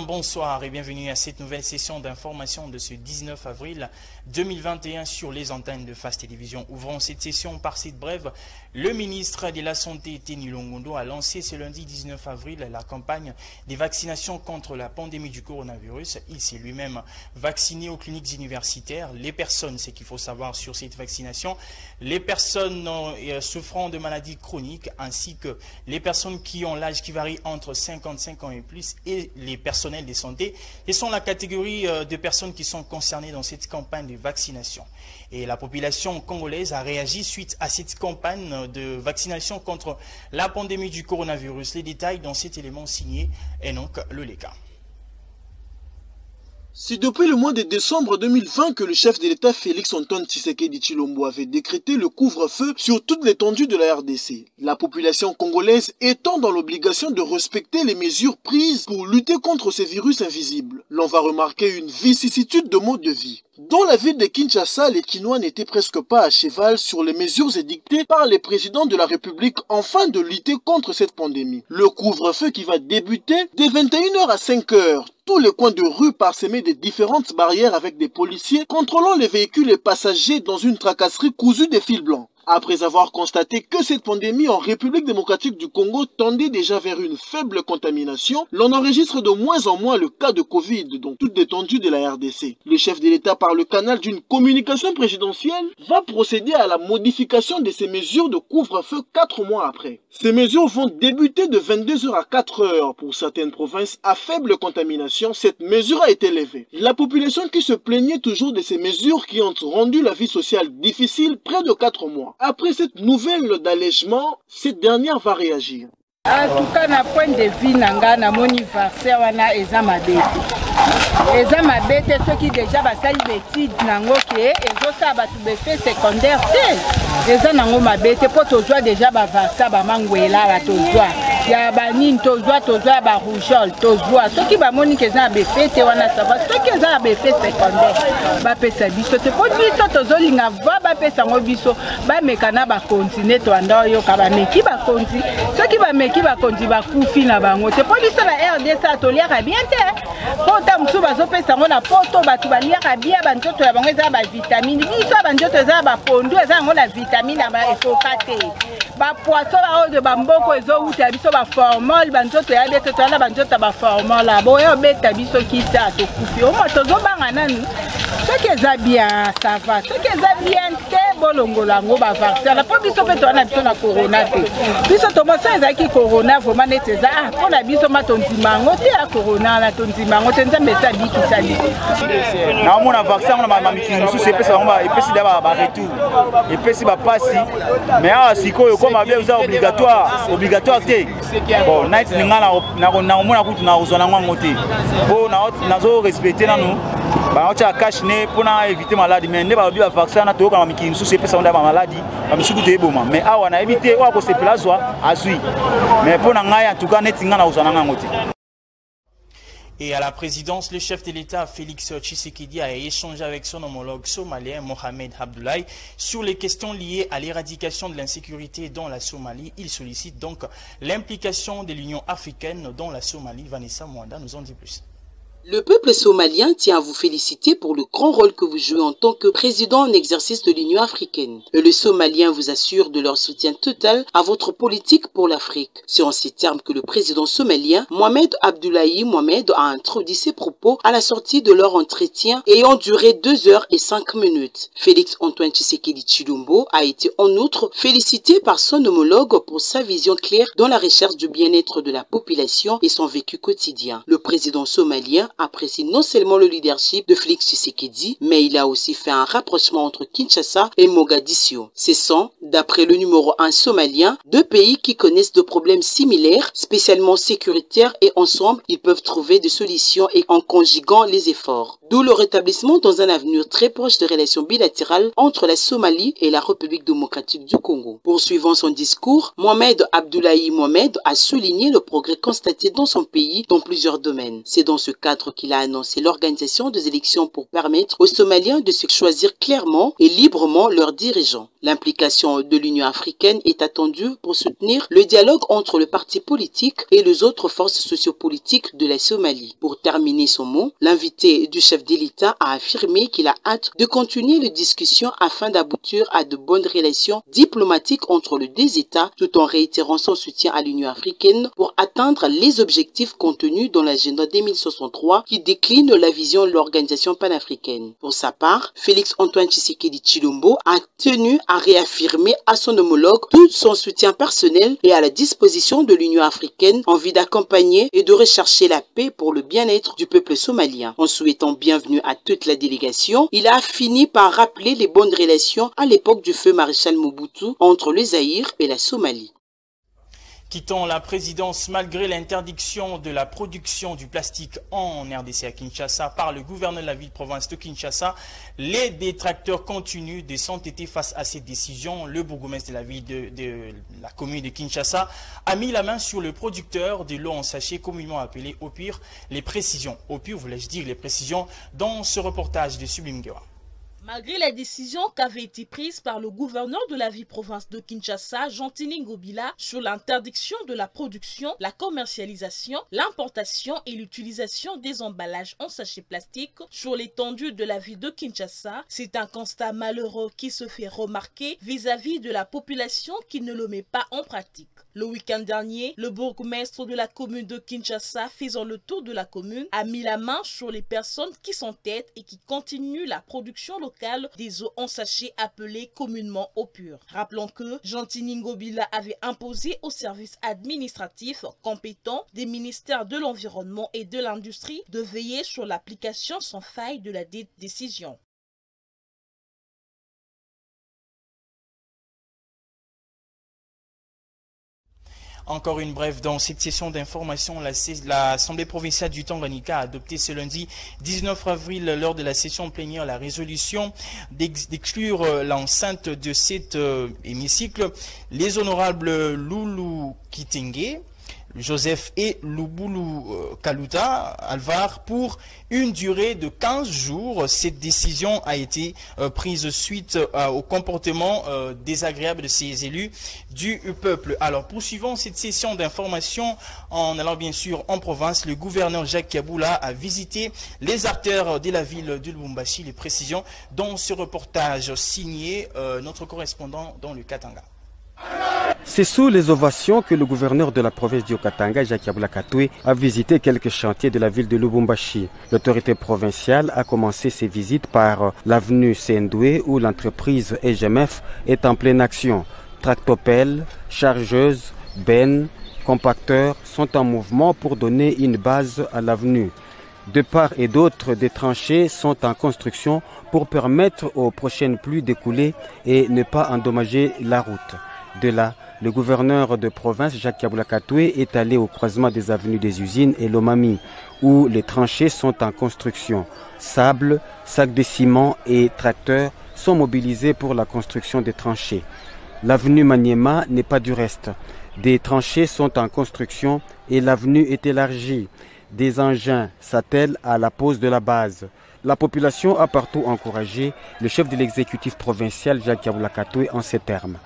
Bonsoir et bienvenue à cette nouvelle session d'information de ce 19 avril 2021 sur les antennes de FAS Télévision. Ouvrons cette session par cette brève. Le ministre de la Santé, Teni Longondo, a lancé ce lundi 19 avril la campagne des vaccinations contre la pandémie du coronavirus. Il s'est lui-même vacciné aux cliniques universitaires. Les personnes, ce qu'il faut savoir sur cette vaccination, les personnes souffrant de maladies chroniques ainsi que les personnes qui ont l'âge qui varie entre 55 ans et plus et les personnels de santé, ce sont la catégorie de personnes qui sont concernées dans cette campagne de vaccination. Et la population congolaise a réagi suite à cette campagne de vaccination contre la pandémie du coronavirus. Les détails dans cet élément signé Enoch Leleka. C'est depuis le mois de décembre 2020 que le chef de l'État Félix-Antoine Tshisekedi Tshilombo avait décrété le couvre-feu sur toute l'étendue de la RDC. La population congolaise étant dans l'obligation de respecter les mesures prises pour lutter contre ces virus invisibles. L'on va remarquer une vicissitude de mode de vie. Dans la ville de Kinshasa, les Kinois n'étaient presque pas à cheval sur les mesures édictées par les présidents de la République afin de lutter contre cette pandémie. Le couvre-feu qui va débuter de 21h à 5h. Tous les coins de rue parsemés de différentes barrières avec des policiers contrôlant les véhicules et passagers dans une tracasserie cousue de fils blancs. Après avoir constaté que cette pandémie en République démocratique du Congo tendait déjà vers une faible contamination, l'on enregistre de moins en moins le cas de Covid dans toute l'étendue de la RDC. Le chef de l'État, par le canal d'une communication présidentielle, va procéder à la modification de ces mesures de couvre-feu 4 mois après. Ces mesures vont débuter de 22h à 4h. Pour certaines provinces à faible contamination, cette mesure a été levée. La population qui se plaignait toujours de ces mesures qui ont rendu la vie sociale difficile près de 4 mois. Après cette nouvelle d'allègement, cette dernière va réagir. En tout cas, na point de vue nanga na moni vaccin wana eza mabete. Eza mabete ceux qui déjà basali l'étude nango ke ezosala batu befe secondaire te. Eza nango mabete po tozwa déjà ba vaccin ba mangwela la tozwa. Ya banini tozwa ba rougeole tozwa. Ceux qui ba moni ke eza befe te wana ça va. Ceux qui eza befe secondaire ba pesa biso te po biso tozolinga va ba pesa ngo biso ba mekana ba continuer to anda yo ka ba meki ba konti. Ceux qui ba meki ba konti ba kufi na bango te po biso la RDC toliaka bien te. Po ta msu bazo pesa ngo na poto batu baliaka bien ba ntoto ya bango eza ba vitamine. Biso ba ntoto eza ba pondu eza ngo na vitamine na ba efokate. Ba poisson ba o de ba mboko ezo uta biso ba formol ba ntoto ya beto to na ba ntoto ba formol la bo yo beta biso kisa to kufi. O mo tozo banga nanu. Ce qui est bien, ça va. Ce qui est bien, c'est bolongolango ba vaccin. La po biso beto na biso na corona te. Biso to mo sa ki corona vraiment neteza. Ah, pour la biso ma tondimango te a corona la tondimango te nzambe sa biki sali. Na mona vaccin na mama mikinusu se pesa ngoma epesi da ba retour. Epesi ba pasi. Mais ah sikoyo comme bien ça obligatoire te. Bon, night ngala na mona kutu na uzona ngwango te. Bo na zo respecter na nous. Ba acha cash ne pour éviter maladie mais ne ba bi ba vaccin na to kama mikinusu se pesa onda ba maladie ba misuku te eboma mais awa na éviter wa ko se place wa azui. Mais pour ngaya en tout cas net ngana uzona ngwango te. Et à la présidence, le chef de l'État, Félix Tshisekedi, a échangé avec son homologue somalien, Mohamed Abdoulaye, sur les questions liées à l'éradication de l'insécurité dans la Somalie. Il sollicite donc l'implication de l'Union africaine dans la Somalie. Vanessa Mwanda nous en dit plus. Le peuple somalien tient à vous féliciter pour le grand rôle que vous jouez en tant que président en exercice de l'Union africaine. Et le Somalien vous assure de leur soutien total à votre politique pour l'Afrique. C'est en ces termes que le président somalien, Mohamed Abdoulaye Mohamed, a introduit ses propos à la sortie de leur entretien ayant duré 2h05. Félix-Antoine Tshisekedi Tshilombo a été en outre félicité par son homologue pour sa vision claire dans la recherche du bien-être de la population et son vécu quotidien. Le président somalien apprécie non seulement le leadership de Félix Tshisekedi, mais il a aussi fait un rapprochement entre Kinshasa et Mogadiscio. Ce sont, d'après le numéro 1 somalien, deux pays qui connaissent de problèmes similaires, spécialement sécuritaires, et ensemble, ils peuvent trouver des solutions et en conjuguant les efforts. D'où le rétablissement dans un avenir très proche de relations bilatérales entre la Somalie et la République démocratique du Congo. Poursuivant son discours, Mohamed Abdoulaye Mohamed a souligné le progrès constaté dans son pays dans plusieurs domaines. C'est dans ce cadre qu'il a annoncé l'organisation des élections pour permettre aux Somaliens de se choisir clairement et librement leurs dirigeants. L'implication de l'Union africaine est attendue pour soutenir le dialogue entre le parti politique et les autres forces sociopolitiques de la Somalie. Pour terminer son mot, l'invité du chef de l'État a affirmé qu'il a hâte de continuer les discussions afin d'aboutir à de bonnes relations diplomatiques entre les deux États, tout en réitérant son soutien à l'Union africaine pour atteindre les objectifs contenus dans l'agenda 2063 qui décline la vision de l'organisation panafricaine. Pour sa part, Félix-Antoine Tshisekedi Tshilombo a tenu à réaffirmer à son homologue tout son soutien personnel et à la disposition de l'Union africaine en vue d'accompagner et de rechercher la paix pour le bien-être du peuple somalien. En souhaitant bienvenue à toute la délégation, il a fini par rappeler les bonnes relations à l'époque du feu maréchal Mobutu entre le Zaïre et la Somalie. Quittant la présidence malgré l'interdiction de la production du plastique en RDC à Kinshasa par le gouverneur de la ville-province de Kinshasa, les détracteurs continuent de s'entêter face à cette décision. Le bourgmestre de la ville de la commune de Kinshasa a mis la main sur le producteur de l'eau en sachet communément appelé Opure. Les précisions, Opure voulais-je dire les précisions, dans ce reportage de Sublime Guerra. Malgré la décision qu'avait été prise par le gouverneur de la ville-province de Kinshasa, Jean-Tini Ngobila, sur l'interdiction de la production, la commercialisation, l'importation et l'utilisation des emballages en sachets plastiques sur l'étendue de la ville de Kinshasa, c'est un constat malheureux qui se fait remarquer vis-à-vis de la population qui ne le met pas en pratique. Le week-end dernier, le bourgmestre de la commune de Kinshasa, faisant le tour de la commune, a mis la main sur les personnes qui s'entêtent et qui continuent la production locale des eaux en sachet appelées communément Opure. Rappelons que Jean-Tini Ngobila avait imposé aux services administratifs compétents des ministères de l'Environnement et de l'Industrie de veiller sur l'application sans faille de la décision. Encore une brève dans cette session d'information, l'Assemblée provinciale du Tanganyika a adopté ce lundi 19 avril lors de la session plénière la résolution d'exclure l'enceinte de cet hémicycle les honorables Loulou Kitenge, Joseph et Luboulou Kaluta Alvar pour une durée de 15 jours. Cette décision a été prise suite au comportement désagréable de ces élus du peuple. Alors, poursuivons cette session d'information en allant bien sûr en province. Le gouverneur Jacques Kaboula a visité les artères de la ville de Lubumbashi. Les précisions dans ce reportage signé notre correspondant dans le Katanga. C'est sous les ovations que le gouverneur de la province du Katanga, Jacques Katoué, a visité quelques chantiers de la ville de Lubumbashi. L'autorité provinciale a commencé ses visites par l'avenue Sendoué où l'entreprise EGMF est en pleine action. Tractopelles, chargeuses, bennes, compacteurs sont en mouvement pour donner une base à l'avenue. De part et d'autre, des tranchées sont en construction pour permettre aux prochaines pluies d'écouler et ne pas endommager la route. De là, le gouverneur de province, Jacques Katoué, est allé au croisement des avenues des usines et Lomami, où les tranchées sont en construction. Sable, sacs de ciment et tracteurs sont mobilisés pour la construction des tranchées. L'avenue Maniema n'est pas du reste. Des tranchées sont en construction et l'avenue est élargie. Des engins s'attellent à la pose de la base. La population a partout encouragé le chef de l'exécutif provincial, Jacques Katoué, en ces termes.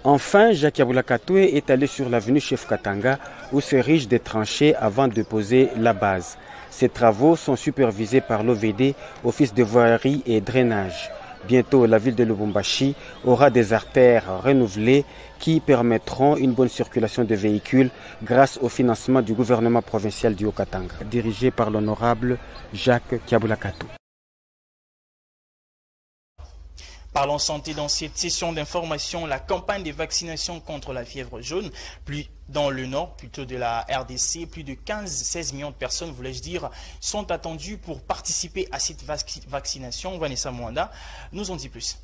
Enfin, Jacques Katoué est allé sur l'avenue Chef Katanga où s'érigent des tranchées avant de poser la base. Ces travaux sont supervisés par l'OVD, Office de voirie et drainage. Bientôt, la ville de Lubumbashi aura des artères renouvelées qui permettront une bonne circulation de véhicules grâce au financement du gouvernement provincial du Haut-Katanga, dirigé par l'honorable Jacques Katoué. Parlons santé dans cette session d'information. La campagne de vaccination contre la fièvre jaune, plus dans le nord, plutôt de la RDC, plus de 15-16 millions de personnes, voulais-je dire, sont attendues pour participer à cette vaccination. Vanessa Mwanda nous en dit plus.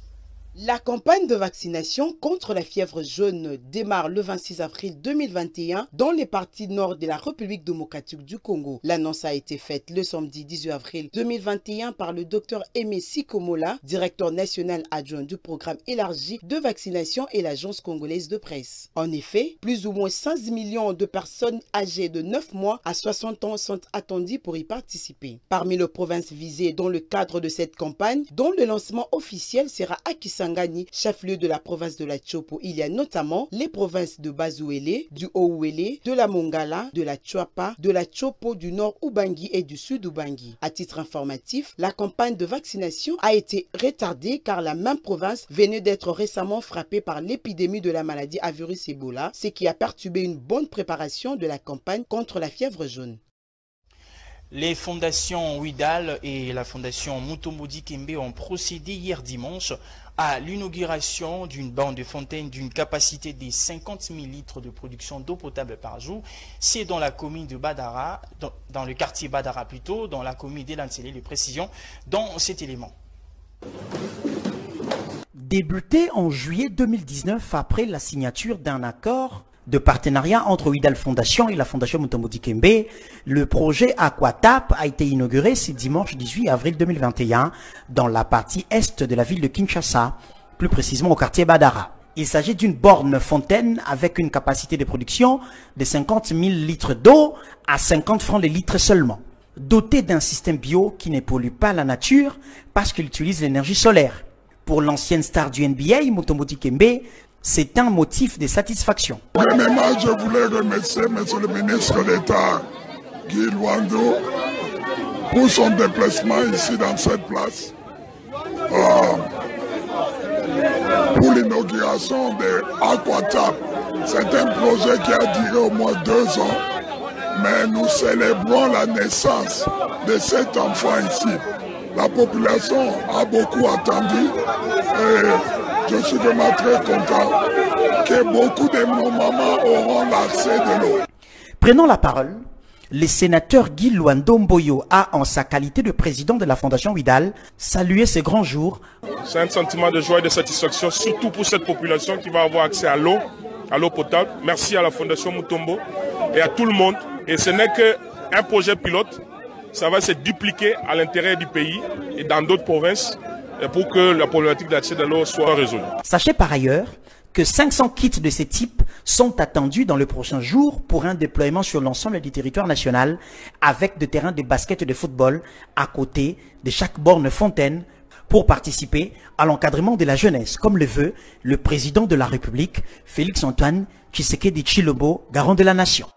La campagne de vaccination contre la fièvre jaune démarre le 26 avril 2021 dans les parties nord de la République démocratique du Congo. L'annonce a été faite le samedi 18 avril 2021 par le Dr Aimé Sikomola, directeur national adjoint du programme élargi de vaccination et l'agence congolaise de presse. En effet, plus ou moins 15 millions de personnes âgées de 9 mois à 60 ans sont attendues pour y participer. Parmi les provinces visées dans le cadre de cette campagne, dont le lancement officiel sera à Kisangani, chef-lieu de la province de la Tchopo, il y a notamment les provinces de Bazouélé, du Haut-Ouélé, de la Mongala, de la Tchouapa, de la Tchopo, du Nord Ubangi et du Sud Ubangi. À titre informatif, la campagne de vaccination a été retardée car la même province venait d'être récemment frappée par l'épidémie de la maladie à virus Ebola, ce qui a perturbé une bonne préparation de la campagne contre la fièvre jaune. Les fondations Ouidal et la fondation Mutombo Dikembe ont procédé hier dimanche à l'inauguration d'une borne de fontaine d'une capacité de 50 000 litres de production d'eau potable par jour. C'est dans la commune de Badara, dans le quartier Badara plutôt, dans la commune d'Elantsele, les précisions dans cet élément. Débuté en juillet 2019 après la signature d'un accord de partenariat entre Ouidal Fondation et la Fondation Mutombo Dikembe, le projet Aquatap a été inauguré ce dimanche 18 avril 2021 dans la partie est de la ville de Kinshasa, plus précisément au quartier Badara. Il s'agit d'une borne fontaine avec une capacité de production de 50 000 litres d'eau à 50 francs le litre seulement, dotée d'un système bio qui ne pollue pas la nature parce qu'il utilise l'énergie solaire. Pour l'ancienne star du NBA, Mutombo Dikembe, c'est un motif de satisfaction. Premièrement, je voulais remercier M. le ministre d'État, Guy Luando, pour son déplacement ici dans cette place, pour l'inauguration de Aquatap. C'est un projet qui a duré au moins 2 ans, mais nous célébrons la naissance de cet enfant ici. La population a beaucoup attendu et je suis vraiment très content que beaucoup de nos mamans auront l'accès de l'eau. Prenant la parole, le sénateur Guy Luando Mboyo a, en sa qualité de président de la Fondation Ouidal, salué ce grand jour. C'est un sentiment de joie et de satisfaction, surtout pour cette population qui va avoir accès à l'eau potable. Merci à la Fondation Mutombo et à tout le monde. Et ce n'est qu'un projet pilote. Ça va se dupliquer à l'intérieur du pays et dans d'autres provinces pour que la problématique d'accès à l'eau soit résolue. Sachez par ailleurs que 500 kits de ce type sont attendus dans les prochains jours pour un déploiement sur l'ensemble du territoire national avec des terrains de basket et de football à côté de chaque borne fontaine pour participer à l'encadrement de la jeunesse, comme le veut le président de la République, Félix Antoine Tshisekedi Tshilombo, garant de la nation.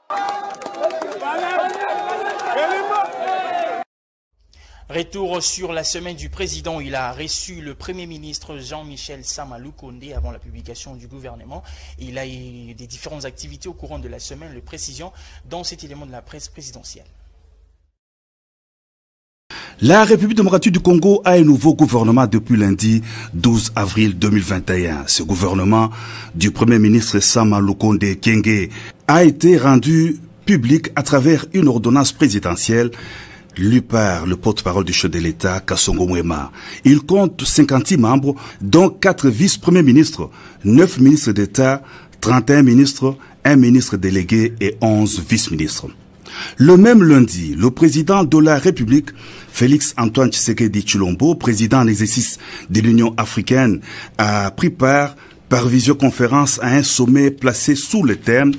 Retour sur la semaine du président. Il a reçu le Premier ministre Jean-Michel Sama Lukonde avant la publication du gouvernement. Il a eu des différentes activités au courant de la semaine, le précision dans cet élément de la presse présidentielle. La République démocratique du Congo a un nouveau gouvernement depuis lundi 12 avril 2021. Ce gouvernement du Premier ministre Sama Lukonde Kyenge a été rendu public à travers une ordonnance présidentielle lu par le porte-parole du chef de l'État, Kassongo Mwema. Il compte 56 membres, dont 4 vice-premiers ministres, 9 ministres d'État, 31 ministres, 1 ministre délégué et 11 vice-ministres. Le même lundi, le président de la République, Félix Antoine Tshisekedi Tshilombo, président en exercice de l'Union africaine, a pris part par visioconférence à un sommet placé sous le thème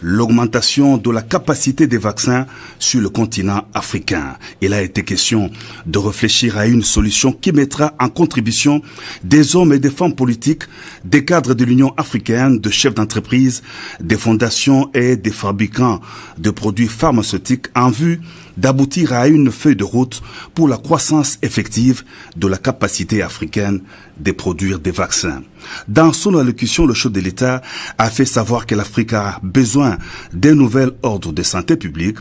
l'augmentation de la capacité des vaccins sur le continent africain. Il a été question de réfléchir à une solution qui mettra en contribution des hommes et des femmes politiques, des cadres de l'Union africaine, de chefs d'entreprise, des fondations et des fabricants de produits pharmaceutiques en vue d'aboutir à une feuille de route pour la croissance effective de la capacité africaine de produire des vaccins. Dans son allocution, le chef de l'État a fait savoir que l'Afrique a besoin d'un nouvel ordre de santé publique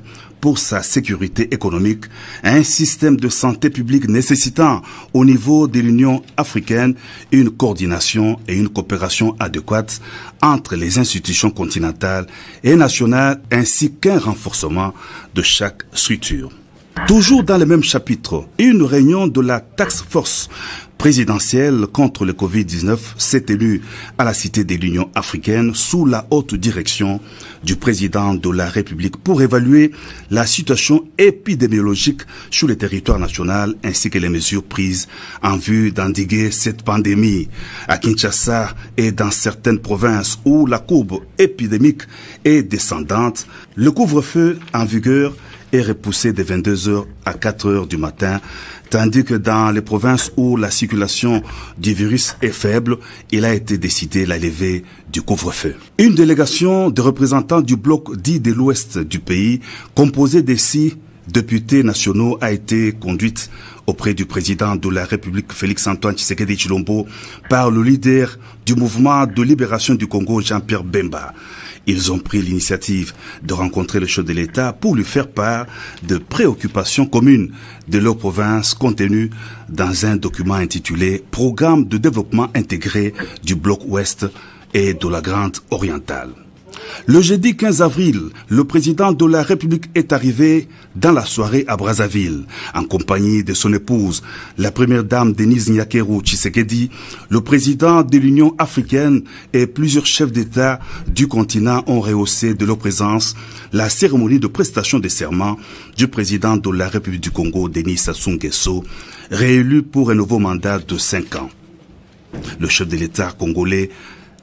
pour sa sécurité économique, un système de santé publique nécessitant au niveau de l'Union africaine une coordination et une coopération adéquate entre les institutions continentales et nationales ainsi qu'un renforcement de chaque structure. Toujours dans le même chapitre, une réunion de la Task Force présidentielle contre le Covid-19 s'est tenue à la Cité de l'Union africaine sous la haute direction du président de la République pour évaluer la situation épidémiologique sur le territoire national ainsi que les mesures prises en vue d'endiguer cette pandémie. À Kinshasa et dans certaines provinces où la courbe épidémique est descendante, le couvre-feu en vigueur est repoussé de 22h à 4h du matin, tandis que dans les provinces où la circulation du virus est faible, il a été décidé la levée du couvre-feu. Une délégation de représentants du bloc dit de l'ouest du pays, composée de 6 députés nationaux, a été conduite auprès du président de la République Félix-Antoine Tshisekedi Tshilombo par le leader du mouvement de libération du Congo, Jean-Pierre Bemba. Ils ont pris l'initiative de rencontrer le chef de l'État pour lui faire part de préoccupations communes de leur province contenues dans un document intitulé « Programme de développement intégré du bloc ouest et de la Grande Orientale ». Le jeudi 15 avril, le président de la République est arrivé dans la soirée à Brazzaville, en compagnie de son épouse, la première dame Denise Nyakeru Tshisekedi, le président de l'Union africaine et plusieurs chefs d'État du continent ont rehaussé de leur présence la cérémonie de prestation de serment du président de la République du Congo, Denis Sassou Nguesso, réélu pour un nouveau mandat de 5 ans. Le chef de l'État congolais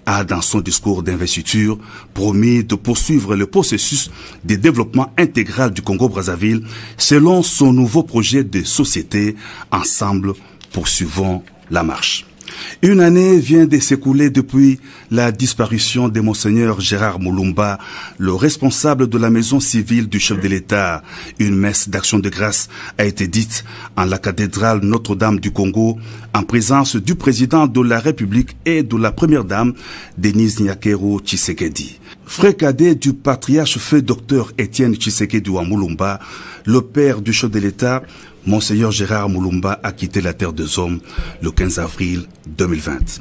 a, dans son discours d'investiture, promis de poursuivre le processus de développement intégral du Congo-Brazzaville selon son nouveau projet de société. Ensemble, poursuivons la marche. Une année vient de s'écouler depuis la disparition de Monseigneur Gérard Moulumba, le responsable de la maison civile du chef de l'État. Une messe d'action de grâce a été dite en la cathédrale Notre-Dame du Congo, en présence du président de la République et de la première dame, Denise Nyakeru Tshisekedi. Frère cadet du patriarche feu Dr Étienne Tshisekedi wa Moulumba, le père du chef de l'État, Monseigneur Gérard Moulumba a quitté la terre des hommes le 15 avril 2020.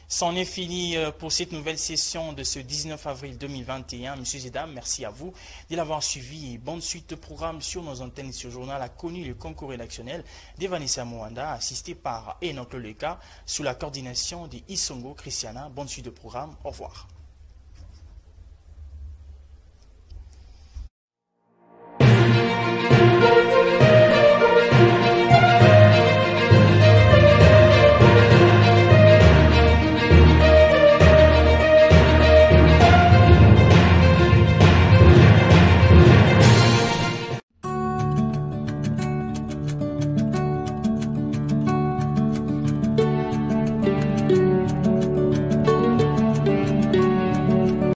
C'en est fini pour cette nouvelle session de ce 19 avril 2021. Messieurs et dames, merci à vous de l'avoir suivi. Bonne suite de programme sur nos antennes. Ce journal a connu le concours rédactionnel d'Evanessa Mwanda, assisté par Enoch Loleka, sous la coordination d'Isongo Christiana. Bonne suite de programme. Au revoir.